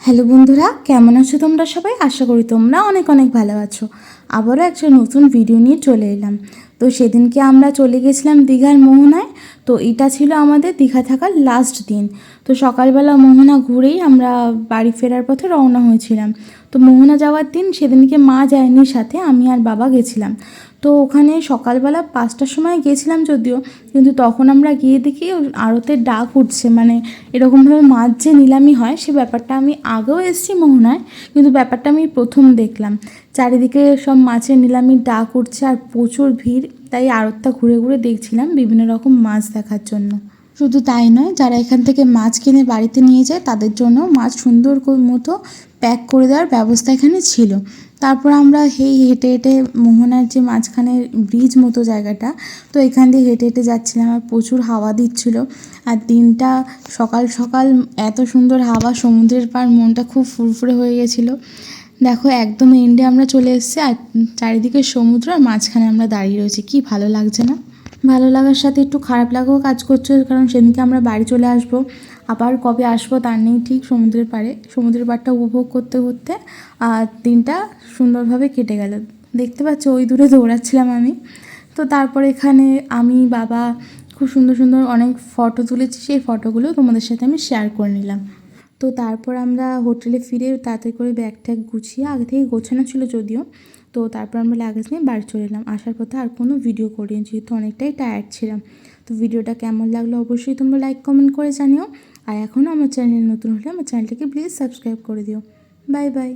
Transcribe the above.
Hello বন্ধুরা, কেমন আছো তোমরা সবাই? আশা করি তোমরা অনেক অনেক ভালো আছো। আবারও একটা নতুন ভিডিও নিয়ে চলে এলাম। তো সেদিনকে আমরা চলে গেছিলাম দীঘার মোহনায়। তো এটা ছিল আমাদের দীঘা থাকার লাস্ট দিন। তো সকালবেলা মোহনা ঘুরেই আমরা বাড়ি ফেরার পথে রওনা হয়েছিলাম। তো মোহনা যাওয়ার দিন সেদিনকে মা যায়নি, সাথে আমি আর বাবা গেছিলাম। তো ওখানে সকালবেলা 5টার সময় গিয়েছিলাম যদিও, কিন্তু তখন আমরা গিয়ে দেখি আড়তের ডাক উঠছে, মানে এরকমভাবে মাছ যে নিলামি হয় সে ব্যাপারটা আমি আগেও এসেছি মোহনায়, কিন্তু ব্যাপারটা আমি প্রথম দেখলাম। চারিদিকে সব মাছের নিলামির ডাক উঠছে আর প্রচুর ভিড়, তাই আড়তটা ঘুরে ঘুরে দেখছিলাম বিভিন্ন রকম মাছ দেখার জন্য। শুধু তাই নয়, যারা এখান থেকে মাছ কিনে বাড়িতে নিয়ে যায় তাদের জন্য মাছ সুন্দর মতো প্যাক করে দেওয়ার ব্যবস্থা এখানে ছিল। তারপর আমরা হেঁটে হেঁটে মোহনার যে মাঝখানে ব্রিজ মতো জায়গাটা, তো এখান দিয়ে হেঁটে হেঁটে যাচ্ছিলাম আর প্রচুর হাওয়া দিচ্ছিল। আর দিনটা সকাল সকাল এত সুন্দর হাওয়া, সমুদ্রের পাড়, মনটা খুব ফুরফুরে হয়ে গেছিলো। দেখো একদম এন্ডে আমরা চলে এসেছি আর চারিদিকে সমুদ্র আর মাঝখানে আমরা দাঁড়িয়ে রয়েছি। কি ভালো লাগছে না? ভালো লাগার সাথে একটু খারাপ লাগাও কাজ করছে, কারণ সেদিনকে আমরা বাড়ি চলে আসবো। আবার কবে আসবো তার নেই ঠিক। সমুদ্রের পাড়টা উপভোগ করতে করতে আর দিনটা সুন্দরভাবে কেটে গেল। দেখতে পাচ্ছ ওই দূরে দৌড়াচ্ছিলাম আমি। তো তারপর এখানে আমি বাবা খুব সুন্দর সুন্দর অনেক ফটো তুলেছি, সেই ফটোগুলো তোমাদের সাথে আমি শেয়ার করে নিলাম। তো তারপর আমরা হোটেলে ফিরে তাড়াতাড়ি করে ব্যাগ ট্যাগ গুছিয়ে, আগে থেকে গোছানো ছিল যদিও, তো তারপর আমরা লাগেজ নিয়ে বাড়ি চলে এলাম। আসার পথে আর কোনো ভিডিও করিনি, যেহেতু অনেকটাই টায়ার্ড ছিলাম। তো ভিডিওটা কেমন লাগলো অবশ্যই তোমরা লাইক কমেন্ট করে জানিও। আর এখনও আমার চ্যানেল নতুন হলে আমার চ্যানেলটাকে প্লিজ সাবস্ক্রাইব করে দিও। Bye bye.